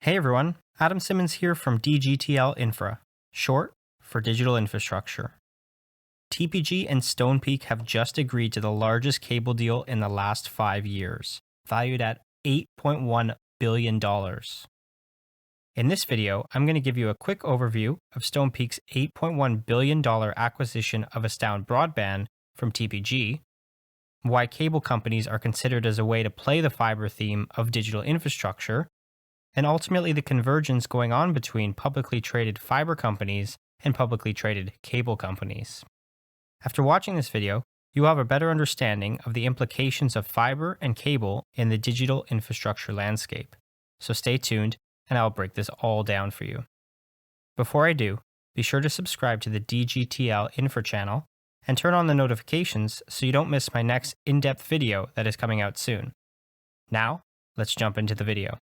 Hey everyone, Adam Simmons here from Dgtl Infra, short for Digital Infrastructure. TPG and Stonepeak have just agreed to the largest cable deal in the last 5 years, valued at $8.1 billion. In this video, I'm going to give you a quick overview of Stonepeak's $8.1 billion acquisition of Astound Broadband from TPG, why cable companies are considered as a way to play the fiber theme of digital infrastructure, and ultimately the convergence going on between publicly traded fiber companies and publicly traded cable companies. After watching this video, you will have a better understanding of the implications of fiber and cable in the digital infrastructure landscape. So stay tuned, and I'll break this all down for you. Before I do, be sure to subscribe to the Dgtl Infra channel and turn on the notifications so you don't miss my next in-depth video that is coming out soon. Now, let's jump into the video.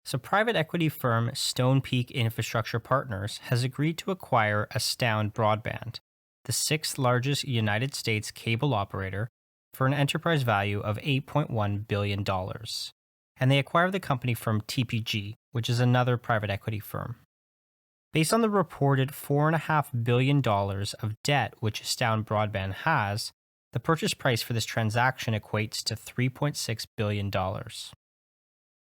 So private equity firm Stonepeak Infrastructure Partners has agreed to acquire Astound Broadband, the 6th largest United States cable operator, for an enterprise value of $8.1 billion. And they acquired the company from TPG, which is another private equity firm. Based on the reported $4.5 billion of debt which Astound Broadband has, the purchase price for this transaction equates to $3.6 billion.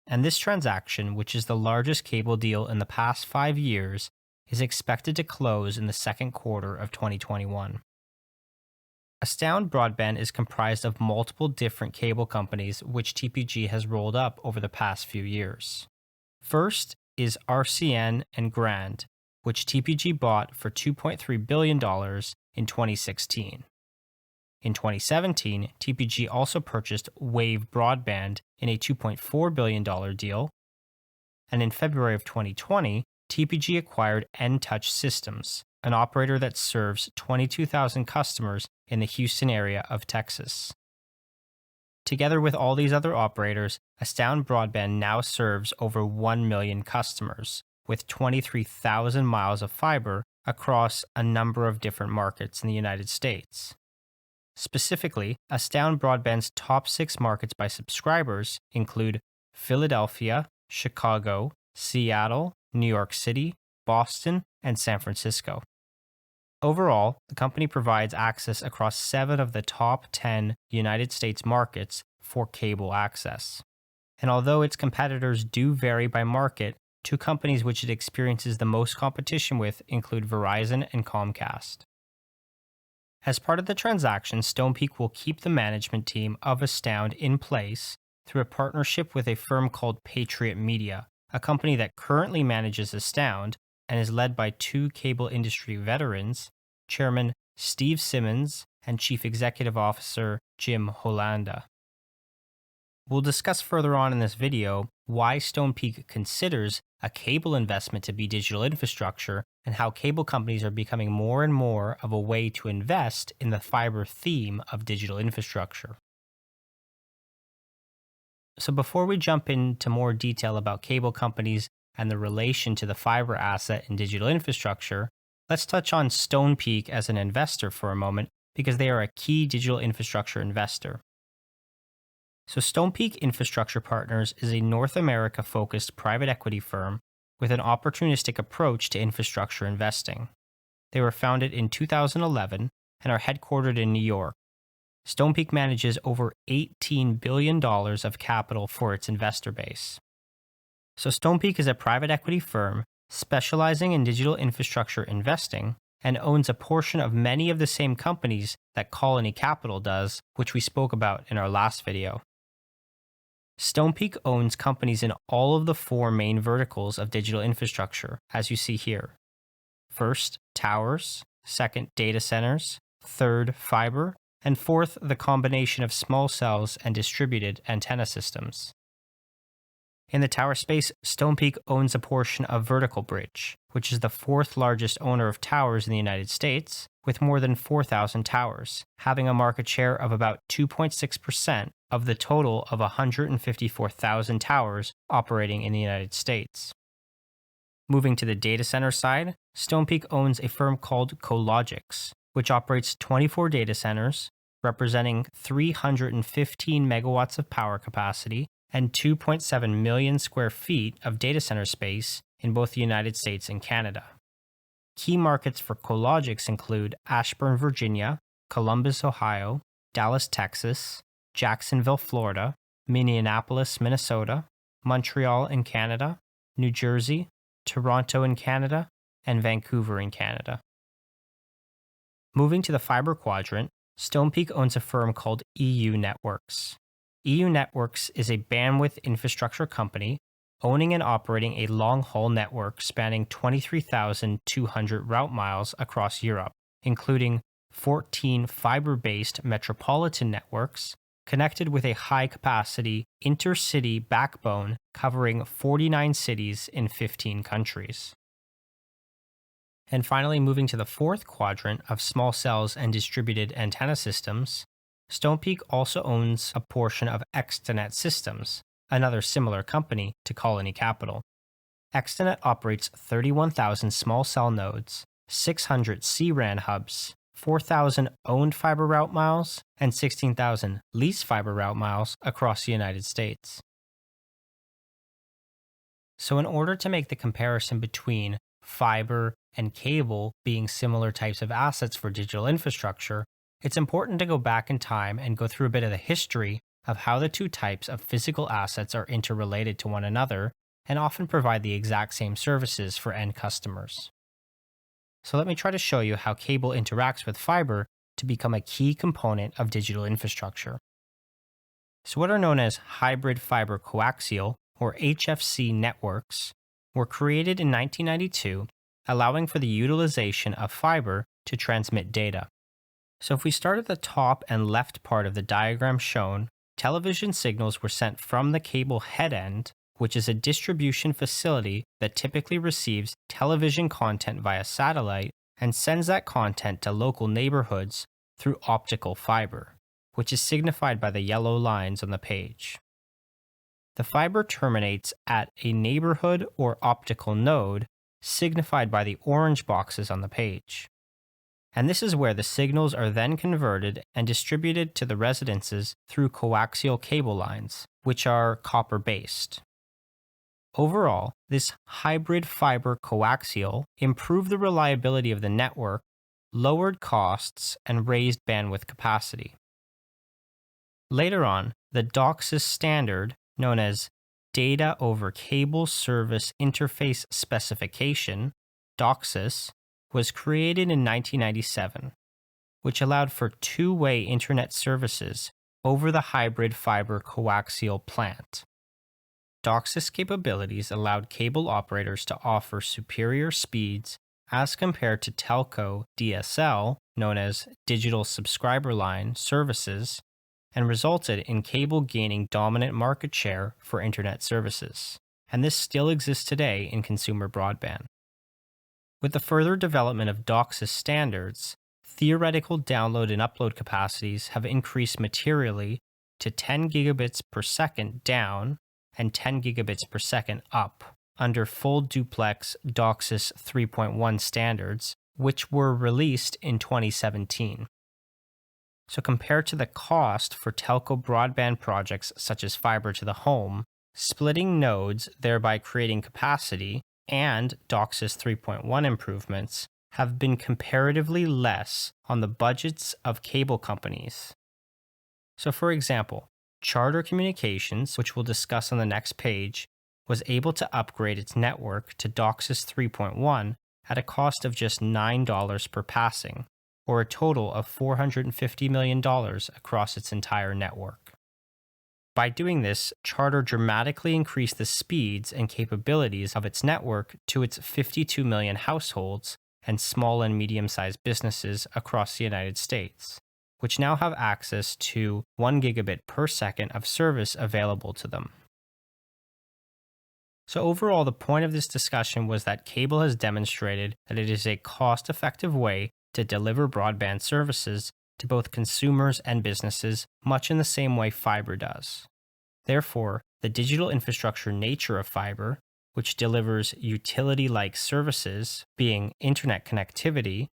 And this transaction, which is the largest cable deal in the past 5 years, is expected to close in the second quarter of 2021. Astound Broadband is comprised of multiple different cable companies which TPG has rolled up over the past few years. First is RCN and Grand, which TPG bought for $2.3 billion in 2016. In 2017, TPG also purchased Wave Broadband in a $2.4 billion deal, and in February of 2020, TPG acquired N-Touch Systems, an operator that serves 22,000 customers in the Houston area of Texas. Together with all these other operators, Astound Broadband now serves over 1 million customers, with 23,000 miles of fiber across a number of different markets in the United States. Specifically, Astound Broadband's top 6 markets by subscribers include Philadelphia, Chicago, Seattle, New York City, Boston, and San Francisco. Overall, the company provides access across 7 of the top 10 United States markets for cable access. And although its competitors do vary by market, 2 companies which it experiences the most competition with include Verizon and Comcast. As part of the transaction, Stonepeak will keep the management team of Astound in place through a partnership with a firm called Patriot Media, a company that currently manages Astound and is led by 2 cable industry veterans, Chairman Steve Simmons and Chief Executive Officer Jim Hollanda. We'll discuss further on in this video why Stonepeak considers a cable investment to be digital infrastructure and how cable companies are becoming more and more of a way to invest in the fiber theme of digital infrastructure. So before we jump into more detail about cable companies and the relation to the fiber asset in digital infrastructure, let's touch on Stonepeak as an investor for a moment because they are a key digital infrastructure investor. So Stonepeak Infrastructure Partners is a North America-focused private equity firm with an opportunistic approach to infrastructure investing. They were founded in 2011 and are headquartered in New York. Stonepeak manages over $18 billion of capital for its investor base. So Stonepeak is a private equity firm specializing in digital infrastructure investing and owns a portion of many of the same companies that Colony Capital does, which we spoke about in our last video. Stonepeak owns companies in all of the 4 main verticals of digital infrastructure, as you see here. First, towers. Second, data centers. Third, fiber. And fourth, the combination of small cells and distributed antenna systems. In the tower space, Stonepeak owns a portion of Vertical Bridge, which is the 4th largest owner of towers in the United States, with more than 4,000 towers, having a market share of about 2.6% of the total of 154,000 towers operating in the United States. Moving to the data center side, Stonepeak owns a firm called Cologix, which operates 24 data centers, representing 315 megawatts of power capacity and 2.7 million square feet of data center space in both the United States and Canada. Key markets for Cologix include Ashburn, Virginia, Columbus, Ohio, Dallas, Texas, Jacksonville, Florida, Minneapolis, Minnesota, Montreal in Canada, New Jersey, Toronto in Canada, and Vancouver in Canada. Moving to the fiber quadrant, Stonepeak owns a firm called EU Networks. EU Networks is a bandwidth infrastructure company owning and operating a long-haul network spanning 23,200 route miles across Europe, including 14 fiber-based metropolitan networks connected with a high-capacity intercity backbone covering 49 cities in 15 countries. And finally, moving to the fourth quadrant of small cells and distributed antenna systems, Stonepeak also owns a portion of Extenet Systems, another similar company to Colony Capital. Extenet operates 31,000 small cell nodes, 600 C-RAN hubs, 4,000 owned fiber route miles, and 16,000 leased fiber route miles across the United States. So in order to make the comparison between fiber and cable being similar types of assets for digital infrastructure, it's important to go back in time and go through a bit of the history of how the two types of physical assets are interrelated to one another and often provide the exact same services for end customers. So let me try to show you how cable interacts with fiber to become a key component of digital infrastructure. So what are known as hybrid fiber-coaxial, or HFC networks, were created in 1992, allowing for the utilization of fiber to transmit data. So if we start at the top and left part of the diagram shown, television signals were sent from the cable head end, which is a distribution facility that typically receives television content via satellite and sends that content to local neighborhoods through optical fiber, which is signified by the yellow lines on the page. The fiber terminates at a neighborhood or optical node, signified by the orange boxes on the page. And this is where the signals are then converted and distributed to the residences through coaxial cable lines, which are copper-based. Overall, this hybrid fiber coaxial improved the reliability of the network, lowered costs, and raised bandwidth capacity. Later on, the DOCSIS standard, known as Data over Cable Service Interface Specification, DOCSIS, was created in 1997, which allowed for two-way internet services over the hybrid fiber coaxial plant. DOCSIS capabilities allowed cable operators to offer superior speeds as compared to telco DSL, known as Digital Subscriber Line, services, and resulted in cable gaining dominant market share for internet services. And this still exists today in consumer broadband. With the further development of DOCSIS standards, theoretical download and upload capacities have increased materially to 10 gigabits per second down and 10 gigabits per second up under full duplex DOCSIS 3.1 standards, which were released in 2017. So compared to the cost for telco broadband projects such as fiber to the home, splitting nodes, thereby creating capacity, and DOCSIS 3.1 improvements have been comparatively less on the budgets of cable companies. So for example, Charter Communications, which we'll discuss on the next page, was able to upgrade its network to DOCSIS 3.1 at a cost of just $9 per passing, or a total of $450 million across its entire network. By doing this, Charter dramatically increased the speeds and capabilities of its network to its 52 million households and small and medium-sized businesses across the United States, which now have access to 1 gigabit per second of service available to them. So overall, the point of this discussion was that cable has demonstrated that it is a cost-effective way to deliver broadband services to both consumers and businesses, much in the same way fiber does. Therefore, the digital infrastructure nature of fiber, which delivers utility-like services, being internet connectivity,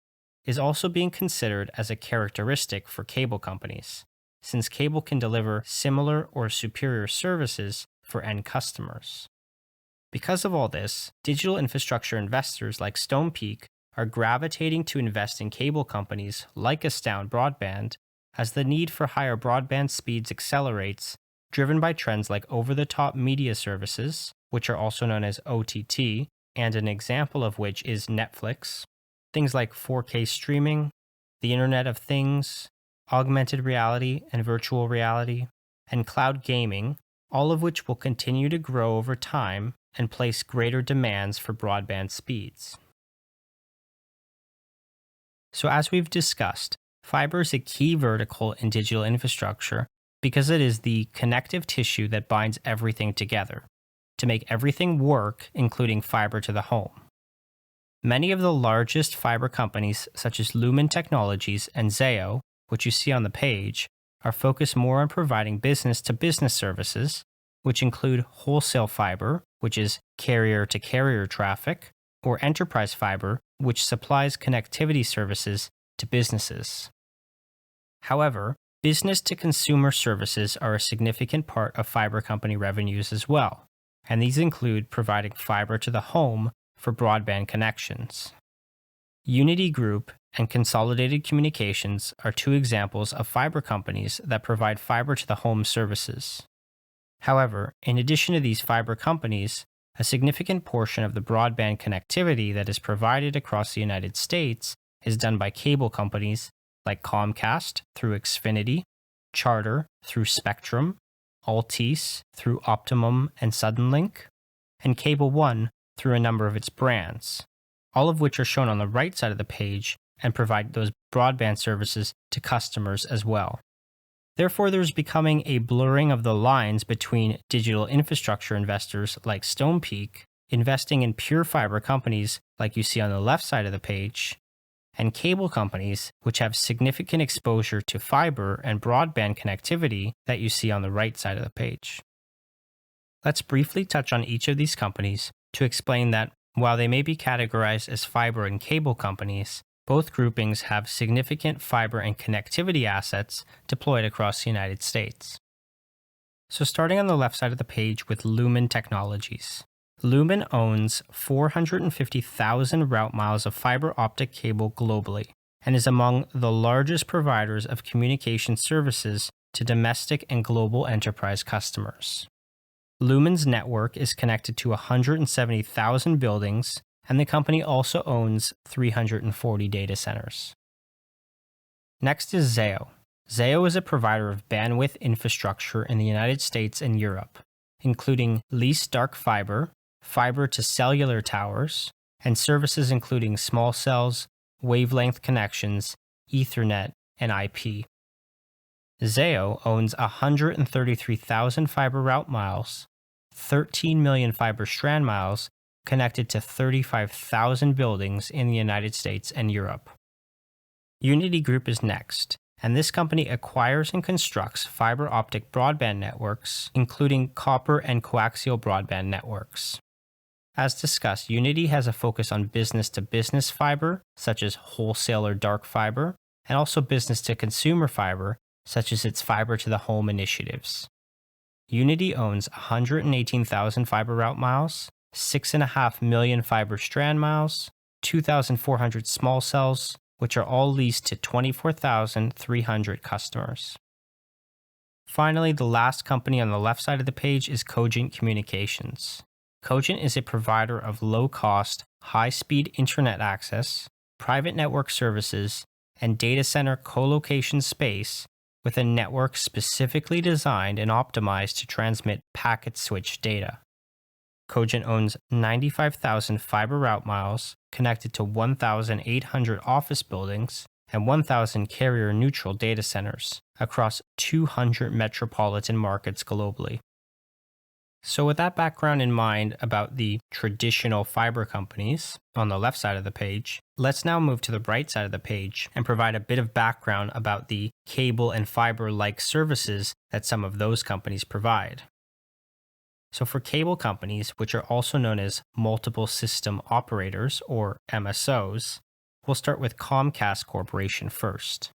is also being considered as a characteristic for cable companies, since cable can deliver similar or superior services for end customers. Because of all this, digital infrastructure investors like Stonepeak are gravitating to invest in cable companies like Astound Broadband as the need for higher broadband speeds accelerates, driven by trends like over-the-top media services, which are also known as OTT, and an example of which is Netflix, things like 4K streaming, the Internet of Things, augmented reality and virtual reality, and cloud gaming, all of which will continue to grow over time and place greater demands for broadband speeds. So as we've discussed, fiber is a key vertical in digital infrastructure because it is the connective tissue that binds everything together to make everything work, including fiber to the home. Many of the largest fiber companies, such as Lumen Technologies and Zayo, which you see on the page, are focused more on providing business-to-business services, which include wholesale fiber, which is carrier-to-carrier traffic, or enterprise fiber, which supplies connectivity services to businesses. However, business-to-consumer services are a significant part of fiber company revenues as well, and these include providing fiber to the home for broadband connections. Unity Group and Consolidated Communications are two examples of fiber companies that provide fiber to the home services. However, in addition to these fiber companies, a significant portion of the broadband connectivity that is provided across the United States is done by cable companies like Comcast through Xfinity, Charter through Spectrum, Altice through Optimum and Suddenlink, and Cable One through a number of its brands, all of which are shown on the right side of the page and provide those broadband services to customers as well. Therefore, there's becoming a blurring of the lines between digital infrastructure investors like Stonepeak, investing in pure fiber companies like you see on the left side of the page, and cable companies which have significant exposure to fiber and broadband connectivity that you see on the right side of the page. Let's briefly touch on each of these companies to explain that while they may be categorized as fiber and cable companies, both groupings have significant fiber and connectivity assets deployed across the United States. So starting on the left side of the page with Lumen Technologies. Lumen owns 450,000 route miles of fiber optic cable globally and is among the largest providers of communication services to domestic and global enterprise customers. Lumen's network is connected to 170,000 buildings, and the company also owns 340 data centers. Next is Zayo. Zayo is a provider of bandwidth infrastructure in the United States and Europe, including leased dark fiber, fiber to cellular towers, and services including small cells, wavelength connections, Ethernet, and IP. Zayo owns 133,000 fiber route miles, 13 million fiber strand miles connected to 35,000 buildings in the United States and Europe. Unity Group is next, and this company acquires and constructs fiber optic broadband networks, including copper and coaxial broadband networks. As discussed, Unity has a focus on business-to-business fiber, such as wholesale or dark fiber, and also business-to-consumer fiber, such as its fiber-to-the-home initiatives. Unity owns 118,000 fiber route miles, 6.5 million fiber strand miles, 2,400 small cells, which are all leased to 24,300 customers. Finally, the last company on the left side of the page is Cogent Communications. Cogent is a provider of low-cost, high-speed internet access, private network services, and data center co-location space with a network specifically designed and optimized to transmit packet-switched data. Cogent owns 95,000 fiber route miles connected to 1,800 office buildings and 1,000 carrier-neutral data centers across 200 metropolitan markets globally. So with that background in mind about the traditional fiber companies on the left side of the page, let's now move to the right side of the page and provide a bit of background about the cable and fiber-like services that some of those companies provide. So for cable companies, which are also known as multiple system operators or MSOs, we'll start with Comcast Corporation first.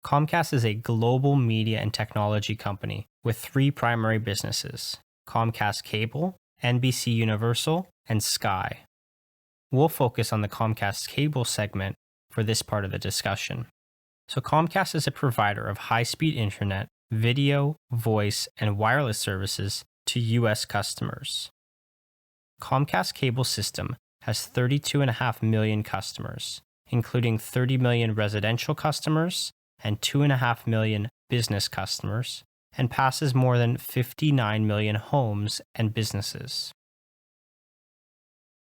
Comcast is a global media and technology company with three primary businesses: Comcast Cable, NBC Universal, and Sky. We'll focus on the Comcast Cable segment for this part of the discussion. So Comcast is a provider of high-speed internet, video, voice, and wireless services to U.S. customers. Comcast Cable System has 32.5 million customers, including 30 million residential customers and 2.5 million business customers, and passes more than 59 million homes and businesses.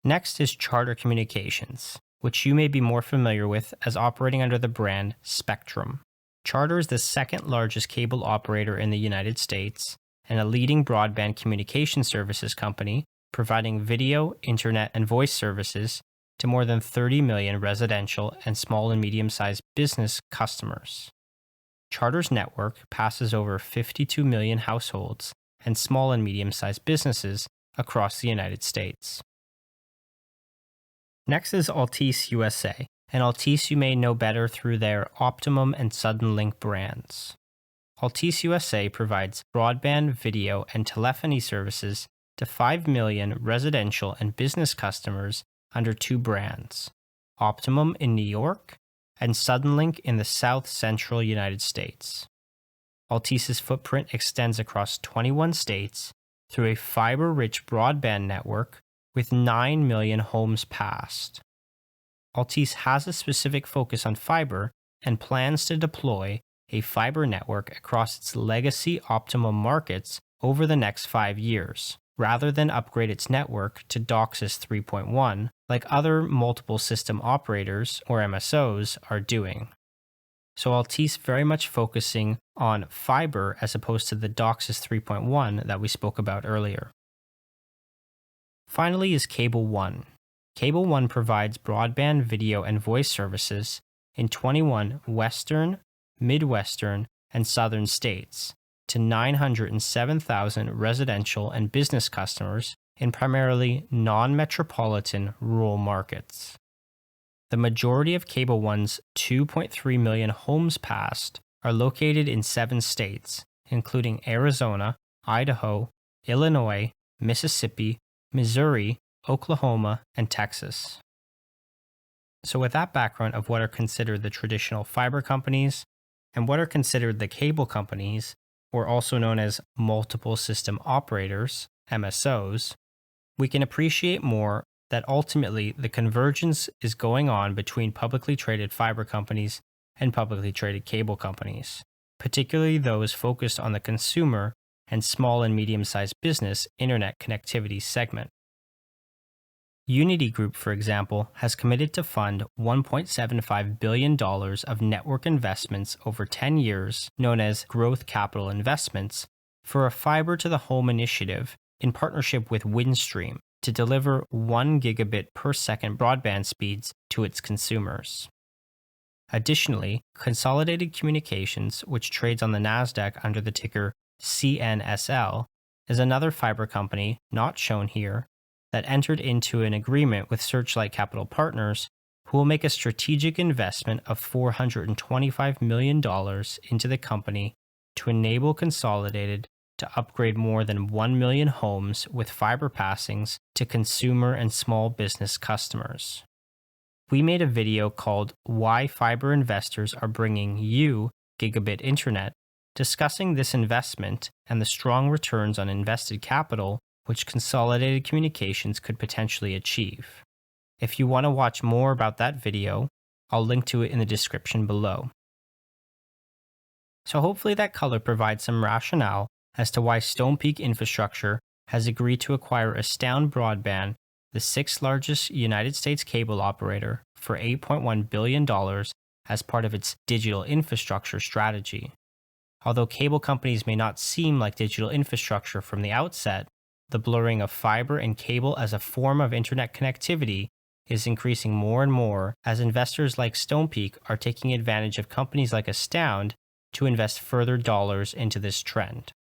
Next is Charter Communications, which you may be more familiar with as operating under the brand Spectrum. Charter is the second largest cable operator in the United States and a leading broadband communication services company, providing video, internet, and voice services to more than 30 million residential and small and medium-sized business customers. Charter's network passes over 52 million households and small and medium-sized businesses across the United States. Next is Altice USA, and Altice you may know better through their Optimum and Suddenlink brands. Altice USA provides broadband, video, and telephony services to 5 million residential and business customers under two brands: Optimum in New York and Suddenlink in the south-central United States. Altice's footprint extends across 21 states through a fiber-rich broadband network with 9 million homes passed. Altice has a specific focus on fiber and plans to deploy a fiber network across its legacy Optimum markets over the next 5 years, rather than upgrade its network to DOCSIS 3.1 like other multiple system operators, or MSOs, are doing. So Altice very much focusing on fiber as opposed to the DOCSIS 3.1 that we spoke about earlier. Finally is Cable One. Cable One provides broadband, video, and voice services in 21 Western, Midwestern, and Southern states to 907,000 residential and business customers in primarily non-metropolitan rural markets. The majority of Cable One's 2.3 million homes passed are located in 7 states, including Arizona, Idaho, Illinois, Mississippi, Missouri, Oklahoma, and Texas. So with that background of what are considered the traditional fiber companies and what are considered the cable companies, or also known as multiple system operators, MSOs, we can appreciate more that ultimately the convergence is going on between publicly traded fiber companies and publicly traded cable companies, particularly those focused on the consumer and small and medium-sized business internet connectivity segment. Unity Group, for example, has committed to fund $1.75 billion of network investments over 10 years, known as growth capital investments, for a fiber to the home initiative in partnership with Windstream to deliver 1 gigabit per second broadband speeds to its consumers. Additionally, Consolidated Communications, which trades on the NASDAQ under the ticker CNSL, is another fiber company, not shown here, that entered into an agreement with Searchlight Capital Partners, who will make a strategic investment of $425 million into the company to enable Consolidated to upgrade more than 1 million homes with fiber passings to consumer and small business customers. We made a video called Why Fiber Investors Are Bringing You Gigabit Internet, discussing this investment and the strong returns on invested capital which Consolidated Communications could potentially achieve. If you want to watch more about that video, I'll link to it in the description below. So hopefully that color provides some rationale as to why Stonepeak Infrastructure has agreed to acquire Astound Broadband, the 6th largest United States cable operator, for $8.1 billion as part of its digital infrastructure strategy. Although cable companies may not seem like digital infrastructure from the outset, the blurring of fiber and cable as a form of internet connectivity is increasing more and more as investors like Stonepeak are taking advantage of companies like Astound to invest further dollars into this trend.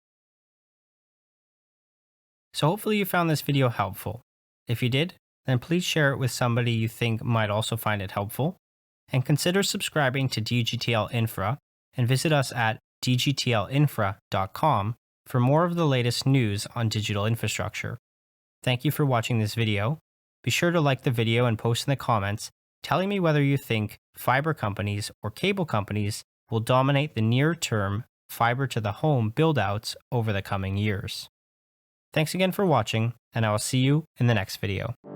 So hopefully you found this video helpful. If you did, then please share it with somebody you think might also find it helpful. and consider subscribing to DgTl Infra and visit us at dgtlinfra.com for more of the latest news on digital infrastructure. Thank you for watching this video. Be sure to like the video and post in the comments telling me whether you think fiber companies or cable companies will dominate the near-term fiber to the home build-outs over the coming years. Thanks again for watching, and I will see you in the next video.